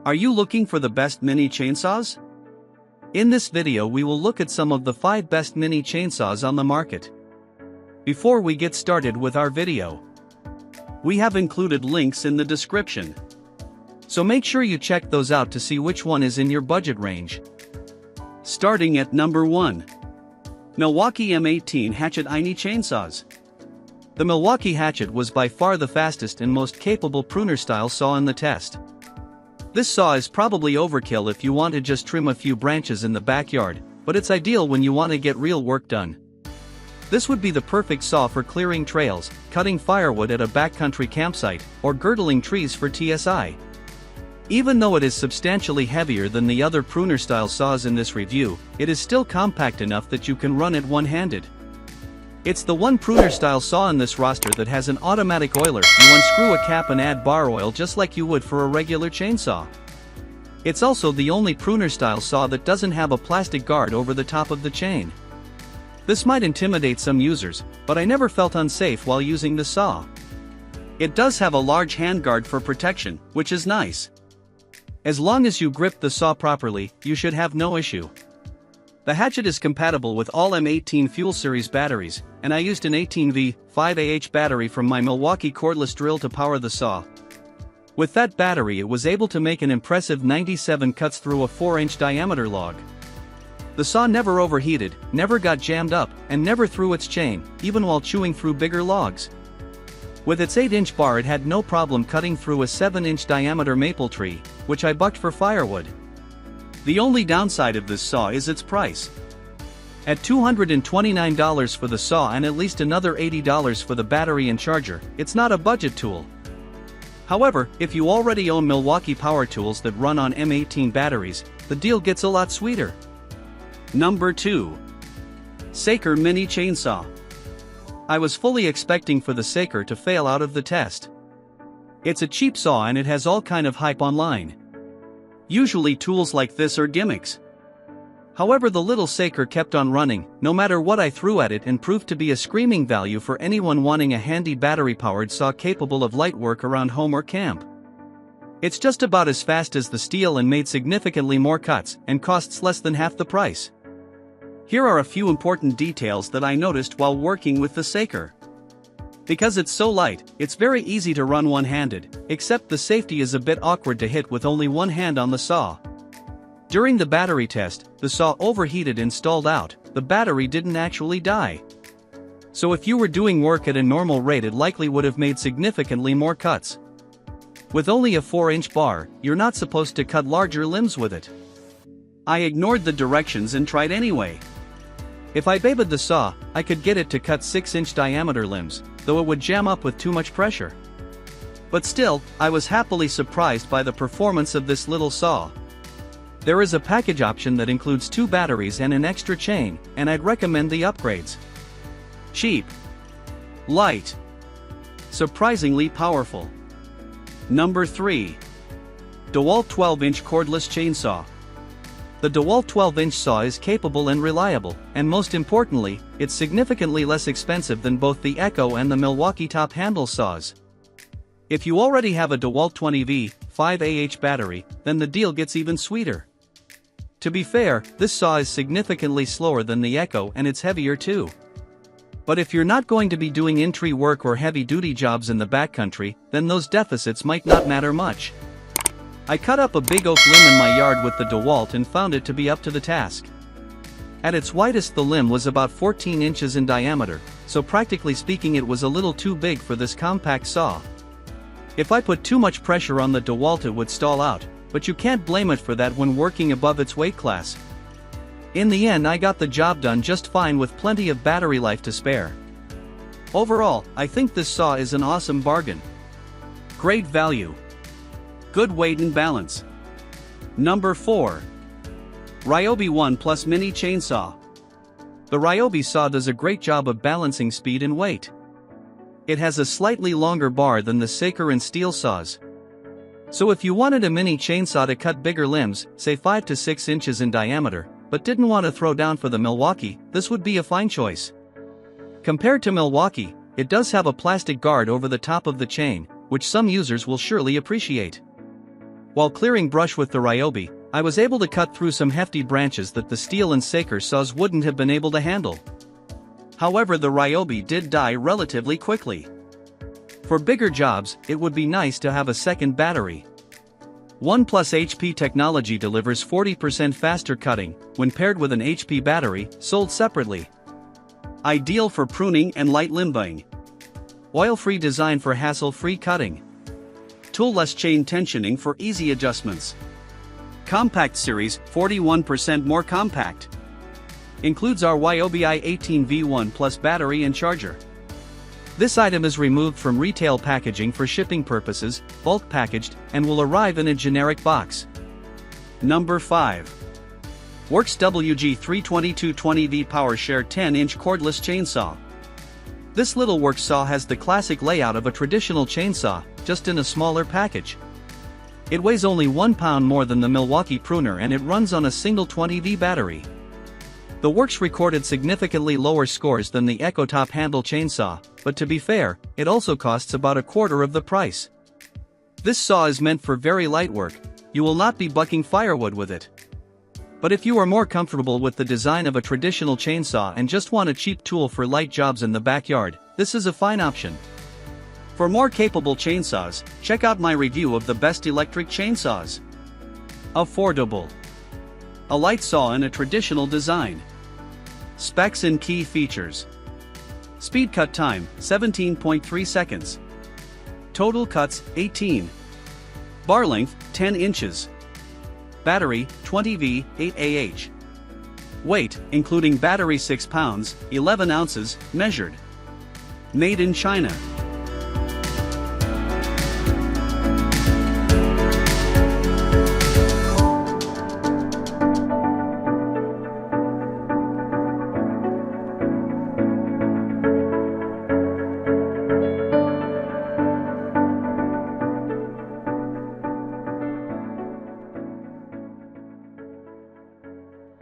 Are you looking for the best mini chainsaws? In this video we will look at some of the 5 best mini chainsaws on the market. Before we get started with our video, we have included links in the description. So make sure you check those out to see which one is in your budget range. Starting at number 1. Milwaukee M18 Hatchet Mini Chainsaws. The Milwaukee Hatchet was by far the fastest and most capable pruner-style saw in the test. This saw is probably overkill if you want to just trim a few branches in the backyard, but it's ideal when you want to get real work done. This would be the perfect saw for clearing trails, cutting firewood at a backcountry campsite, or girdling trees for TSI. Even though it is substantially heavier than the other pruner-style saws in this review, it is still compact enough that you can run it one-handed. It's the one pruner-style saw in this roster that has an automatic oiler. You unscrew a cap and add bar oil just like you would for a regular chainsaw. It's also the only pruner-style saw that doesn't have a plastic guard over the top of the chain. This might intimidate some users, but I never felt unsafe while using the saw. It does have a large handguard for protection, which is nice. As long as you grip the saw properly, you should have no issue. The Hatchet is compatible with all M18 Fuel Series batteries, and I used an 18V 5Ah battery from my Milwaukee cordless drill to power the saw. With that battery it was able to make an impressive 97 cuts through a 4-inch diameter log. The saw never overheated, never got jammed up, and never threw its chain, even while chewing through bigger logs. With its 8-inch bar it had no problem cutting through a 7-inch diameter maple tree, which I bucked for firewood. The only downside of this saw is its price. At $229 for the saw and at least another $80 for the battery and charger, it's not a budget tool. However, if you already own Milwaukee power tools that run on M18 batteries, the deal gets a lot sweeter. Number 2. Saker Mini Chainsaw. I was fully expecting for the Saker to fail out of the test. It's a cheap saw and it has all kind of hype online. Usually tools like this are gimmicks. However, the little Saker kept on running, no matter what I threw at it, and proved to be a screaming value for anyone wanting a handy battery-powered saw capable of light work around home or camp. It's just about as fast as the Steel and made significantly more cuts, and costs less than half the price. Here are a few important details that I noticed while working with the Saker. Because it's so light, it's very easy to run one-handed, except the safety is a bit awkward to hit with only one hand on the saw. During the battery test, the saw overheated and stalled out. The battery didn't actually die. So if you were doing work at a normal rate it likely would have made significantly more cuts. With only a 4-inch bar, you're not supposed to cut larger limbs with it. I ignored the directions and tried anyway. If I babied the saw, I could get it to cut 6-inch diameter limbs, though it would jam up with too much pressure. But still, I was happily surprised by the performance of this little saw. There is a package option that includes 2 batteries and an extra chain, and I'd recommend the upgrades. Cheap. Light. Surprisingly powerful. Number 3. DeWalt 12-inch Cordless Chainsaw. The DeWalt 12-inch saw is capable and reliable, and most importantly, it's significantly less expensive than both the Echo and the Milwaukee top handle saws. If you already have a DeWalt 20V 5Ah battery, then the deal gets even sweeter. To be fair, this saw is significantly slower than the Echo and it's heavier too. But if you're not going to be doing in-tree work or heavy-duty jobs in the backcountry, then those deficits might not matter much. I cut up a big oak limb in my yard with the DeWalt and found it to be up to the task. At its widest the limb was about 14 inches in diameter, so practically speaking it was a little too big for this compact saw. If I put too much pressure on the DeWalt it would stall out, but you can't blame it for that when working above its weight class. In the end I got the job done just fine with plenty of battery life to spare. Overall, I think this saw is an awesome bargain. Great value. Good weight and balance. Number 4. RYOBI 1 Plus Mini Chainsaw. The RYOBI saw does a great job of balancing speed and weight. It has a slightly longer bar than the Saker and Steel saws. So if you wanted a mini chainsaw to cut bigger limbs, say 5 to 6 inches in diameter, but didn't want to throw down for the Milwaukee, this would be a fine choice. Compared to Milwaukee, it does have a plastic guard over the top of the chain, which some users will surely appreciate. While clearing brush with the RYOBI, I was able to cut through some hefty branches that the steel and saker saws wouldn't have been able to handle. However, the RYOBI did die relatively quickly. For bigger jobs, it would be nice to have a second battery. 1+ HP technology delivers 40% faster cutting when paired with an HP battery, sold separately. Ideal for pruning and light limbing. Oil-free design for hassle-free cutting. Tool-less chain tensioning for easy adjustments. Compact series, 41% more compact. Includes our RYOBI 18V1 Plus battery and charger. This item is removed from retail packaging for shipping purposes, bulk packaged, and will arrive in a generic box. Number 5. Worx WG32220V PowerShare 10-inch cordless chainsaw. This little Worx saw has the classic layout of a traditional chainsaw, just in a smaller package. It weighs only 1 pound more than the Milwaukee pruner and it runs on a single 20V battery. The Worx recorded significantly lower scores than the EcoTop handle chainsaw, but to be fair, it also costs about a quarter of the price. This saw is meant for very light work. You will not be bucking firewood with it. But if you are more comfortable with the design of a traditional chainsaw and just want a cheap tool for light jobs in the backyard, this is a fine option. For more capable chainsaws, check out my review of the best electric chainsaws. Affordable. A light saw in a traditional design. Specs and key features. Speed cut time, 17.3 seconds. Total cuts, 18. Bar length, 10 inches. Battery, 20V, 8Ah. Weight, including battery 6 pounds, 11 ounces, measured. Made in China.